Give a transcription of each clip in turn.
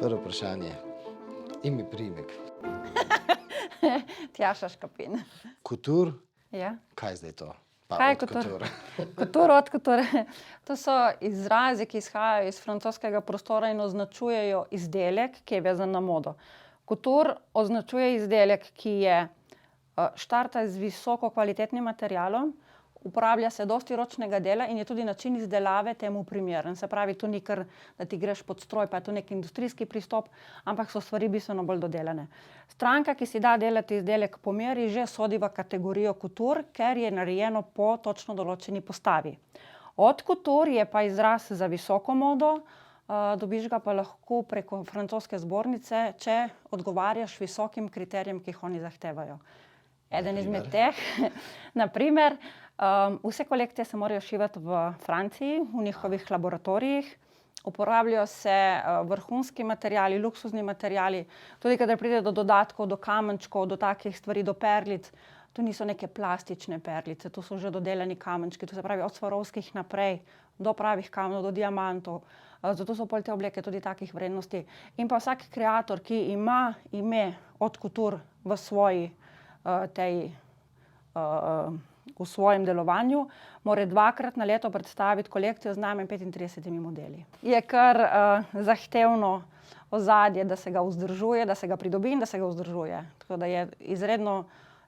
Prvo vprašanje. Ime, priimek. Tjaša Škapin. Kutur, Ja. kaj je zdaj to? Pa Kaj je od kutur? kutur. Kutur od kutur. To so izrazi, ki izhajajo iz francoskega prostora in označujejo izdelek, ki je vezan na modo. Kutur označuje izdelek, ki je štarta z visoko kvalitetnim materialom, uporablja se dosti ročnega dela in je tudi način izdelave temu primeren. Se pravi, tu ni kar, da ti greš pod stroj, pa je to nek industrijski pristop, ampak so stvari bistveno bolj dodelane. Stranka, ki si da delati izdelek po meri, že sodi v kategorijo kutur, ker je narejeno po točno določeni postavi. Od kutur je pa izraz za visoko modo, dobiš ga pa lahko preko francoske zbornice, če odgovarjaš visokim kriterijem, ki jih oni zahtevajo. Eden izmed teh, na primer, vse kolekcije se morajo šivati v Franciji, v njihovih laboratorijih. Uporabljajo se vrhunski materiali, luksuzni materiali, tudi kadar pride do dodatkov, do kamenčkov, do takih stvari, do perlic. To niso neke plastične perlice, to so že dodelani kamenčki, to se pravi od Swarovskih naprej, do pravih kamenov, do diamantov. Zato so pol te obleke tudi takih vrednosti. In pa vsak kreator, ki ima ime od kutur v v svojem delovanju, mora dvakrat na leto predstaviti kolekcijo z najmanj 35 modeli. Je kar zahtevno ozadje, da se ga vzdržuje, da se ga pridobi in da se ga vzdržuje. Tako da je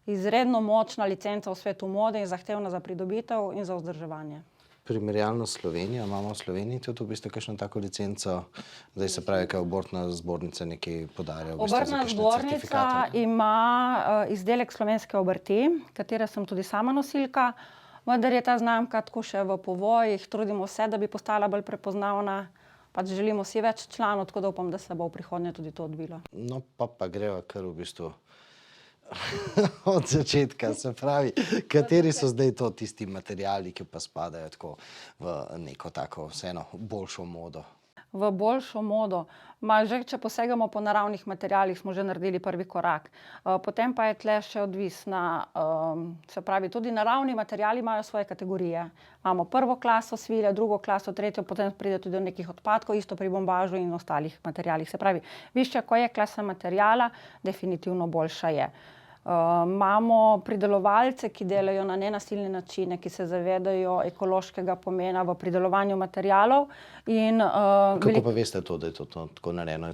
izredno močna licenca v svetu mode in zahtevna za pridobitev in za vzdrževanje. Primerjalno s Slovenijo, imamo v Sloveniji tudi v bistvu kakšno tako licenco, zdaj se pravi, kaj obrtna zbornica nekaj podarja v bistvu za Obrtna kakšne zbornica certifikate. ima izdelek slovenske obrti, katere sem tudi sama nosilka, vendar je ta znamka tako še v povojih, trudimo se, da bi postala bolj prepoznavna, pač želimo si več članov, tako da upam, da se bo v prihodnje tudi to odvilo. No, pa greva kar v bistvu od začetka, se pravi, kateri so zdaj to tisti materiali, ki pa spadajo tako v neko tako vseeno boljšo modo? V boljšo modo. Že če posegamo po naravnih materialih, smo že naredili prvi korak. Potem pa je tle še odvisna, se pravi, tudi naravni materiali imajo svoje kategorije. Imamo prvo klaso svile, drugo klaso, tretjo, potem pride tudi do nekih odpadkov, isto pri bombažu in ostalih materialih. Se pravi, višja, ko je klasa materiala, definitivno boljša je. Imamo pridelovalce, ki delajo na nenasilne načine, ki se zavedajo ekološkega pomena v pridelovanju materialov. Kako pa veste to, da je to tako narejeno?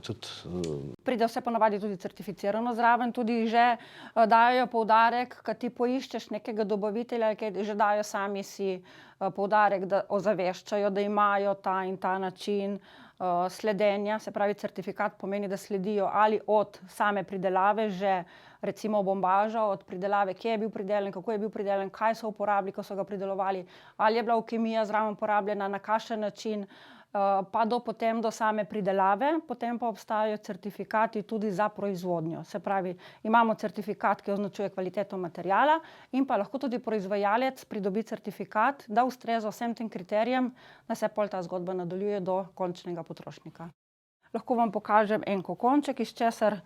Pride vse ponavadi tudi certificirano zraven, tudi že dajo poudarek, kad ti poiščeš nekega dobavitelja, ki že dajo sami si poudarek, da ozaveščajo, da imajo ta in ta način sledenja. Se pravi, certifikat pomeni, da sledijo ali od same pridelave, že recimo bombaža, od pridelave, kje je bil pridelan, kako je bil pridelan, kaj so uporabili, ko so ga pridelovali, ali je bila alkemija zraven uporabljena, na kakšen način, pa potem do same pridelave. Potem pa obstajajo certifikati tudi za proizvodnjo. Se pravi, imamo certifikat, ki označuje kvaliteto materiala, in pa lahko tudi proizvajalec pridobi certifikat, da ustreza vsem tem kriterijem, da se pol ta zgodba nadaljuje do končnega potrošnika. Lahko vam pokažem en kokonček, iz česar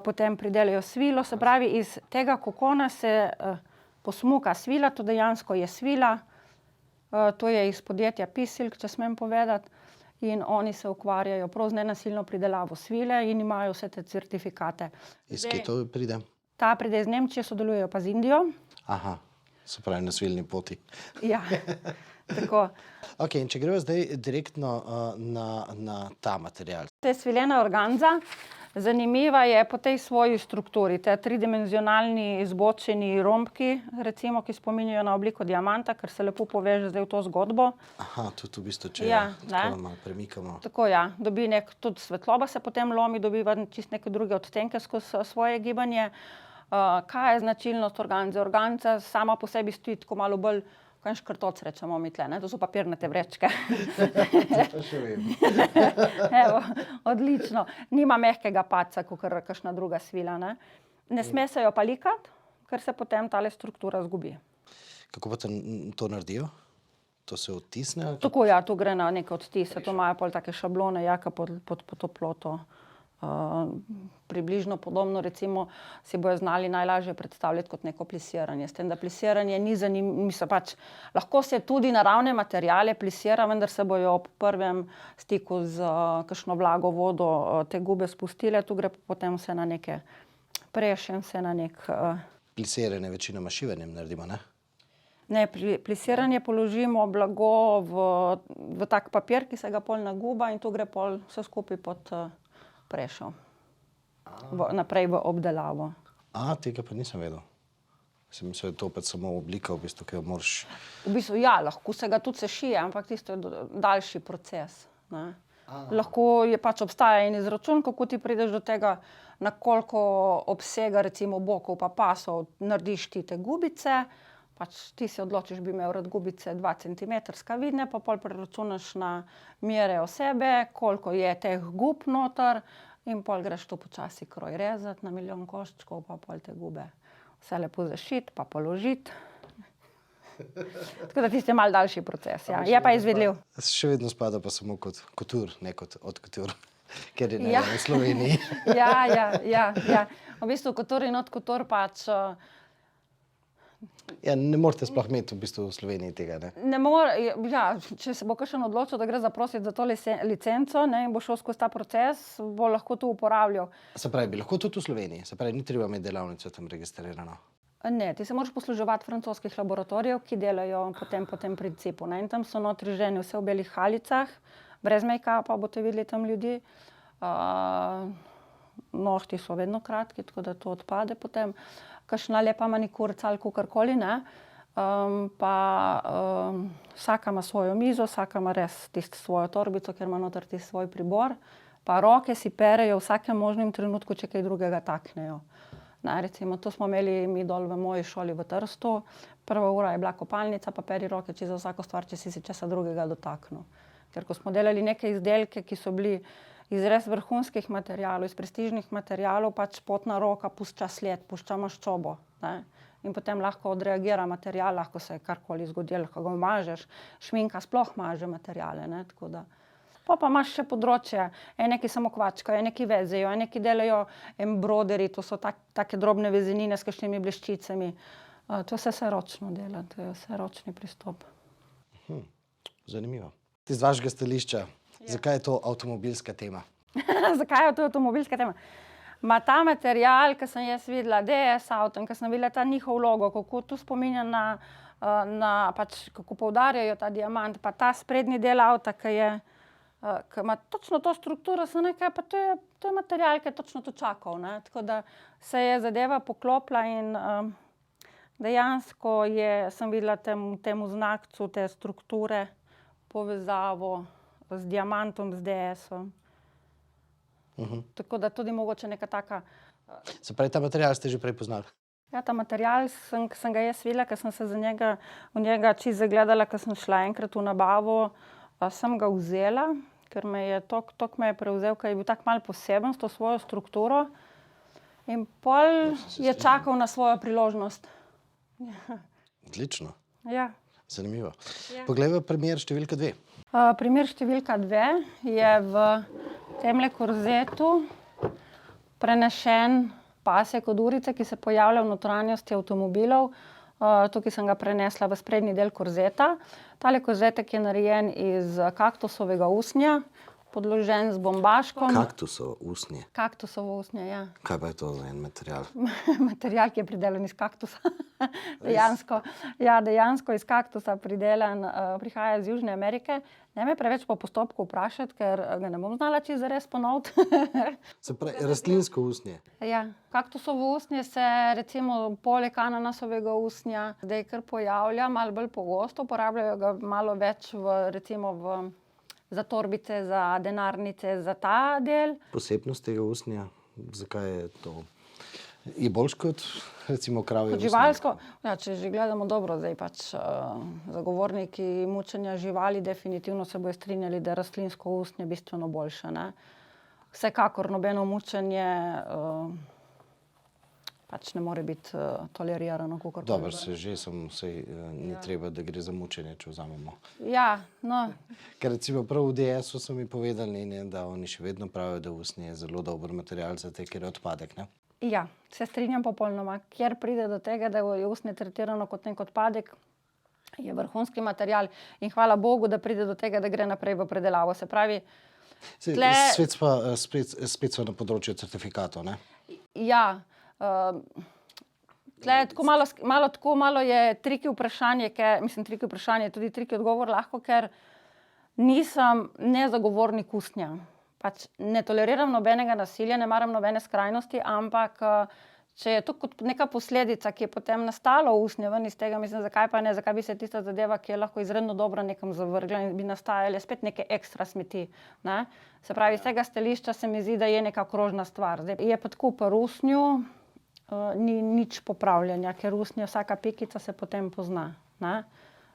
potem pridelajo svilo. Se pravi, iz tega kokona se posmuka svila, to dejansko je svila. To je iz podjetja Pisilk, če smem povedati. In oni se ukvarjajo prav z nenasilno pridelavo svile in imajo vse te certifikate. Iz kje to pride? Ta pride iz Nemčije, sodelujejo pa z Indijo. Aha, se pravi na svilni poti. Ja, tako. Ok, in če greva zdaj direktno na ta material. To je svilena organza. Zanimiva je po tej svoji strukturi, te tridimenzionalni izbočeni rombki, recimo, ki spominjajo na obliko diamanta, ker se lepo poveže zdaj v to zgodbo. Aha, tudi v bistvu, če tako malo premikamo. Tako, ja. Dobi tudi svetloba se potem lomi, dobiva čisto neke druge odtenke skozi svoje gibanje. Kaj je značilnost organze? Organza sama po sebi stoji tako malo bolj kaj škrtoc, rečemo mi tle, to so papirnate vrečke. To pa še vem. Evo, odlično. Nima mehkega padca, kakor kakšna druga svila, ne. Ne sme se jo pa likati, ker se potem tale struktura izgubi. Kako pa to naredijo? To se odtisne? Tako, ja, tu gre na neke odtise, to imajo pol take šablone, jaka pod toploto približno podobno, recimo, si bojo znali najlažje predstavljati kot neko plisiranje. S tem, da plisiranje ni zanimivo, pač lahko se tudi naravne materiale plisira, vendar se bojo ob prvem stiku z kakšno vlago vodo te gube spustile, tu gre potem vse na neke prešen, vse na nek... Plisiranje večinoma šivanjem naredimo, ne? Ne, plisiranje položimo blago v tak papir, ki se ga pol naguba in tu gre pol vse skupaj pod prešel. Naprej v obdelavo. Tega pa nisem vedel. Sem mislil, da je to pač samo oblika, v bistvu, ki jo moraš... V bistvu, ja, lahko se ga tudi sešije, ampak tisto je daljši proces, ne. Lahko je pač obstaja en izračun, kako ti prideš do tega, na koliko obsega, recimo bokov pa pasov, narediš ti te gubice, pač ti si odločiš, bi imel rad gubice 2 centimetrska vidne, pa pol preračunaš na mere osebe, koliko je teh gub noter in pol greš to počasi kroj rezati na milijon koščkov, pa pol te gube vse lepo zašiti, pa položiti. Tako da tisti je malo daljši proces, ja. Je pa izvedljiv. Še vedno spada pa samo kot couture, ne kot haute couture, ker je v Sloveniji. Ja. V bistvu couture in haute couture pač... Ja, ne morete sploh imeti v bistvu v Sloveniji tega, ne? Ne more, ja, če se bo kakšen odločil, da gre zaprositi za to licenco, ne, in bo šel skozi ta proces, bo lahko to uporabljal. Se pravi, bi lahko tudi v Sloveniji? Se pravi, ni treba imeti delavnico tam registrirano? Ne, ti se moraš posluževati francoskih laboratorijev, ki delajo po tem principu, ne, in tam so notri ženi vse v belih halicah, brez make-upa boste videli tam ljudi. Nohti so vedno kratki, tako da to odpade potem. Kakšna lepa manikurca ali kakorkoli, ne. Vsaka ima svojo mizo, vsaka ima res tisto svojo torbico, kjer ima noter tisti svoj pribor. Pa roke si perejo v vsakem možnem trenutku, če kaj drugega taknejo. Ne, recimo, to smo imeli mi dol v moji šoli v Trstu. Prva ura je bila kopalnica, pa peri roke za vsako stvar, če si česa drugega dotaknil. Ker ko smo delali neke izdelke, ki so bili iz res vrhunskih materialov, iz prestižnih materialov, pač potna roka pušča sled, pušča maščobo, ne. In potem lahko odreagira material, lahko se karkoli zgodi, lahko ga mažeš. Šminka sploh maže materiale, ne, tako da. Pa imaš še področje, ene, ki samo kvačkajo, ene, ki vezejo, ene, ki delajo embroidery, to so take drobne vezenine s kakšnimi bleščicami. To vse ročno dela, to je vse ročni pristop. Zanimivo. Iz vašega stališča, zakaj je to avtomobilska tema? Zakaj je to avtomobilska tema? Ta material, ki sem jaz videla, DS avto, in ki sem videla ta njihov logo, kako to spominja na pač, kako poudarjajo ta diamant, pa ta sprednji del avta, ki ima točno to strukturo, so nekaj, pa to je material, ki je točno to čakal, ne. Tako da se je zadeva poklopila in dejansko sem videla temu znakcu te strukture povezavo z diamantom, z DS-om. Tako da tudi mogoče neka taka... Se pravi, ta material ste že prej poznali? Ja, ta material sem ga jaz videla, ker sem se v njega čisto zagledala, ker sem šla enkrat v nabavo, sem ga vzela, ker toliko me je prevzel, ker je bil tak malo poseben s to svojo strukturo in pol je čakal na svojo priložnost. Odlično. Ja. Zanimivo. Poglejva primer številka 2. Primer številka 2 je v temle korzetu prenešen pasek od urice, ki se pojavlja v notranjosti avtomobilov. Tukaj sem ga prenesla v sprednji del korzeta. Tale korzetek je narejen iz kaktusovega usnja, podložen z bombaškom. Kaktusovo usnje? Kaktusovo usnje, ja. Kaj pa je to za en material? Material, ki je pridelan iz kaktusa. Dejansko iz kaktusa pridelan, prihaja iz Južne Amerike. Ne me preveč po postopku vprašati, ker ga ne bom znala čisto zares ponoviti. Se pravi, rastlinsko usnje? Ja, kaktusovo usnje se recimo poleg ananasovega usnja zdaj kar pojavlja, malo bolj pogosto, uporabljajo ga malo več za torbice, za denarnice, za ta del. Posebnost tega usnja, zakaj je to? Je boljš kot recimo kravje usnje? Živalsko, ja, če že gledamo dobro, zdaj pač zagovorniki mučenja živali definitivno se bojo strinjali, da je rastlinsko usnje bistveno boljše, ne. Vsekakor nobeno mučenje pač ne more biti tolerirano. Dobro, ni treba, da gre za mučenje, če vzamemo. Ja, no. Ker recimo prav v DS-u so mi povedali, da oni še vedno pravijo, da usnje je zelo dober material za te, ker je odpadek, ne? Ja, se strinjam popolnoma. Kjer pride do tega, da je usnje tretirano kot nek odpadek, je vrhunski material in hvala Bogu, da pride do tega, da gre naprej v predelavo. Se pravi, spet so na področju certifikatov, ne? Ja, malo je triki vprašanje, tudi triki odgovor lahko, ker nisem nezagovornik usnja. Pač ne toleriram nobenega nasilja, ne maram nobene skrajnosti, ampak če je to kot neka posledica, ki je potem nastalo usnje ven iz tega, mislim, zakaj bi se tista zadeva, ki je lahko izredno dobra, nekam zavrgla in bi nastajale spet neke ekstra smeti, ne? Se pravi, iz tega stališča se mi zdi, da je neka krožna stvar. Zdaj, je pa tako pri usnju, ni nič popravljanja, ker usnje, vsaka pikica se potem pozna, ne?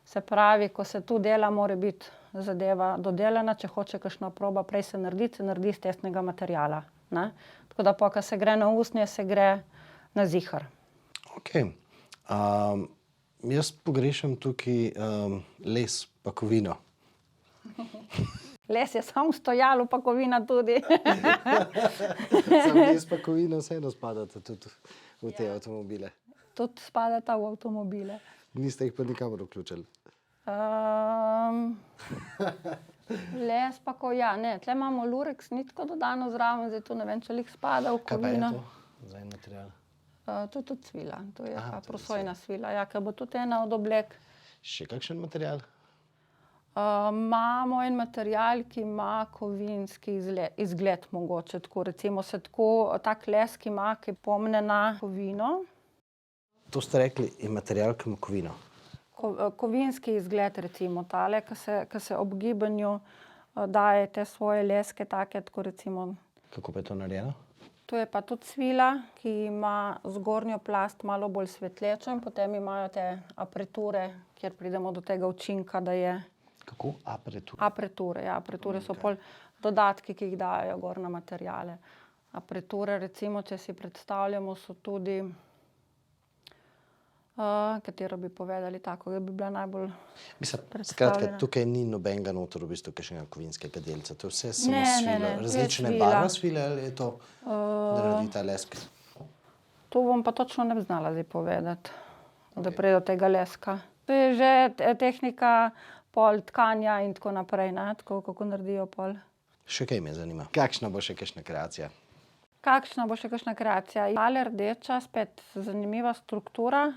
Se pravi, ko se tu dela, mora biti zadeva dodelana, če hoče kakšna proba prej se naredi iz testnega materiala, ne? Tako da ko se gre na usnje, se gre na zihar. Ok. Jaz pogrešam tukaj les pa kovino. Les je samo stojalo, pa kovina tudi. Sam les pa kovina vseeno spadata tudi v te avtomobile. Tudi spadata v avtomobile. Niste jih pa nikamor vključili? Les pa ne. Tle imamo lurex nitko dodano zraven, zdaj tu ne vem, če lih spada v kovino. Kaj pa je to za en material? To je tudi svila, to je pa prosojna svila, ja, ker bo tudi ena od oblek. Še kakšen material? Imamo en material, ki ima kovinski izgled mogoče, tako recimo tak les, ki ima, ki pomne na kovino. To ste rekli, je material, ki ima kovino? Kovinski izgled recimo tale, ki se ob gibanju daje te svoje leske take, tako recimo. Kako pa je to narejeno? To je pa tudi svila, ki ima zgornjo plast malo bolj svetlečo in potem imajo te apreture, kjer pridemo do tega učinka, da je... Kako? Apreture? Apreture, ja. Apreture so pol dodatki, ki jih dajo gor na materiale. Apreture, recimo, če si predstavljamo, so tudi... katero bi povedali tako, da bi bila najbolj predstavljena. Skratka, tukaj ni nobenega noter v bistvu kakšnega kovinskega delca. To je vse samo svila. Različne barve svile ali je to, da naredi ta lesk? To bom pa točno ne bi znala zdaj povedati, da pride do tega leska. To je že tehnika pol tkanja in tako naprej, ne? Tako kako naredijo pol. Še kaj me zanima? Kakšna bo še kakšna kreacija? Tale rdeča, spet zanimiva struktura.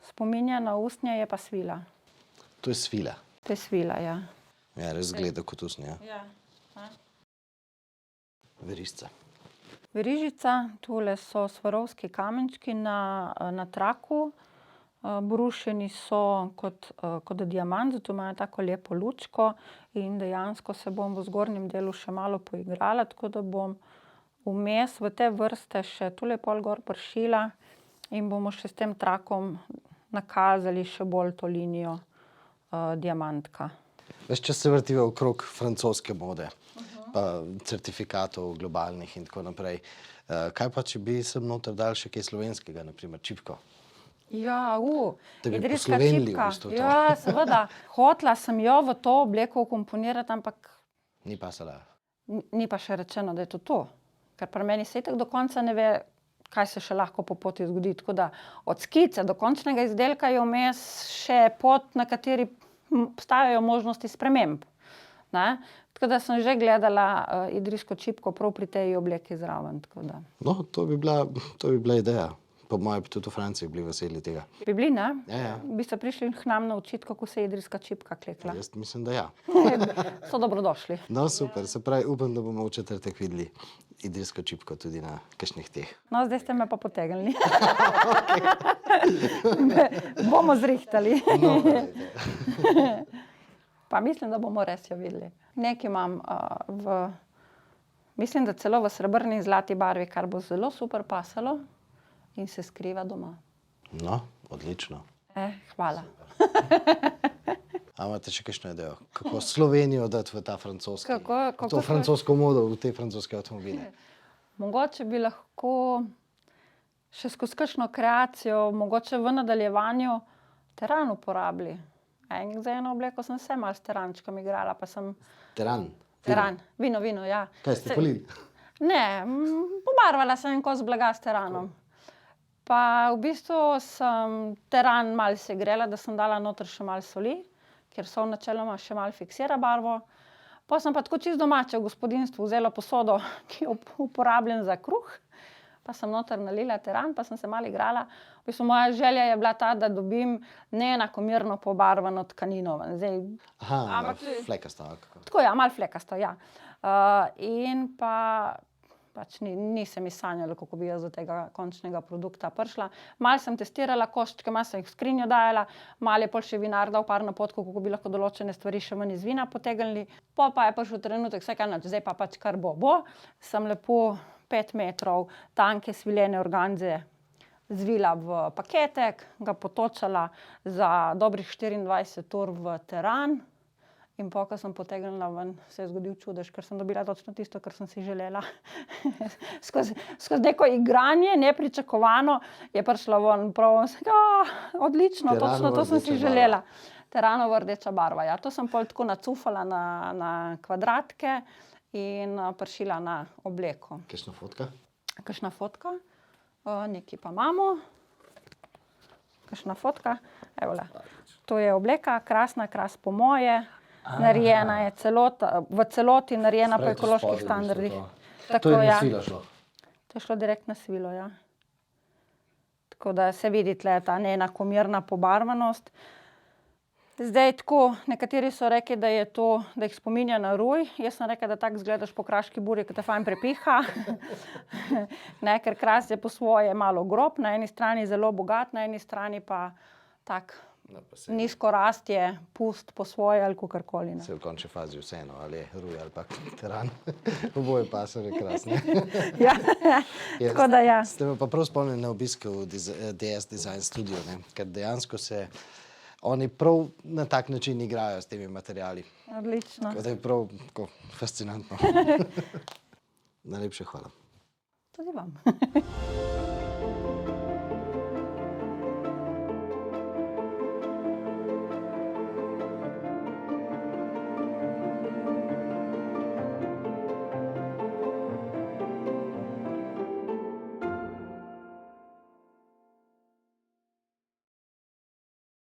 Spominja na usnje, je pa svila. To je svila? To je svila, ja. Ja, res gleda kot usnje. Ja. Verižica. Verižica, tule so svarovski kamenčki na traku. Brušeni so kot diamant, zato imajo tako lepo lučko in dejansko se bom v zgornjem delu še malo poigrala, tako da bom vmes v te vrste še tule pol gor pršila in bomo še s tem trakom nakazali še bolj to linijo diamantka. Ves čas se vrtiva okrog francoske mode, pa certifikatov globalnih in tako naprej. Kaj pa, če bi sem noter dal še kaj slovenskega, naprimer čipko? Ja, da bi idrijska poslovenili čipka. v bistvu to. Ja, seveda. Hotla sem jo v to obleko vkomponirati, ampak Ni pasala. ni pa še rečeno, da je to to. Ker pri meni se itak do konca ne ve, kaj se še lahko po poti zgodi. Tako da od skice do končnega izdelka je vmes še pot, na kateri obstajajo možnosti sprememb, ne? Tako da sem že gledala idrijsko čipko prav pri tej obleki zraven. Tako da. No, to bi bila ideja. Po moje bi tudi v Franciji bili veseli tega. Bi bili, ne? Ja. Bi se prišli k nam naučiti, kako se idrijska čipka klekla. Jaz mislim, da ja. So dobrodošli. No, super. Se pravi, upam, da bomo v četrtek videli idrijsko čipko tudi na kakšnih teh. No, zdaj ste me pa potegnili. Bomo zrihtali. No, Pa mislim, da bomo res jo videli. Nekaj imam mislim, da celo v srebrni in zlati barvi, kar bo zelo super pasalo in se skriva doma. No, odlično. Hvala. A imate še kakšno idejo? Kako Slovenijo dati v ta francoski, še skozi kakšno kreacijo, mogoče v nadaljevanju teran uporabili. Za eno obleko sem se malo s terančkom igrala, pa sem... Teran? Teran, vino, ja. Kaj ste polili? Ne, pobarvala sem en kos blaga s teranom. Pa v bistvu sem teran malo segrela, da sem dala noter še malo soli, ker sol načeloma še malo fiksira barvo. Pa sem pa tako čisto domače v gospodinjstvu vzela posodo, ki jo uporabljam za kruh. Pa sem noter nalila teran, pa sem se malo igrala. V bistvu moja želja je bila ta, da dobim neenakomerno pobarvano tkanino. Zdaj, Aha, flekasto. tako ja, malo flekasto, ja. In pa pač nisem izsanjala, kako bi jaz do tega končnega produkta prišla. Malo sem testirala koščke, malo sem jih v skrinjo dajala, malo je pol še vinar dal par napotkov, kako bi lahko določene stvari še ven iz vina potegnili. Pa je prišel trenutek, vse kaj zdaj pa pač kar bo. Sem lepo 5 metrov tanke sviljene organze zvila v paketek, ga potočala za dobrih 24 ur v teran. In ko sem potegnila ven, se je zgodil čudež, ker sem dobila točno tisto, kar sem si želela. Skozi neko igranje, nepričakovano, je prišla ven prav, odlično, točno to sem si želela. Teranova rdeča barva, ja. To sem pol tako nacufala na kvadratke in pršila na obleko. Kakšna fotka? Kakšna fotka? Nekaj pa imamo. Kakšna fotka? Evole. To je obleka, krasna, po moje. Narejena je v celoti narejena po ekoloških standardih. To je na svilo šlo? To je šlo direkt na svilo, ja. Tako da se vidi tle ta neenakomerna pobarvanost. Zdaj tako, nekateri so rekli, da jih spominja na ruj. Jaz sem rekla, da tako izgledaš po kraški buri, ko te fajn prepiha. Ker kras je po svoje malo grob, na eni strani zelo bogat, na eni strani pa tak nizko rastje, pust po svoje ali kakorkoli. Se v končni fazi vseeno, ali je ruj ali pa teran. Oboje pa so že krasne. Ja, tako da ja. Ste me pa prav spomnili na obisk v DS Design Studio, ker dejansko se oni prav na tak način igrajo s temi materiali. Odlično. Tako da je prav tako fascinantno. Najlepša hvala. Tudi vam.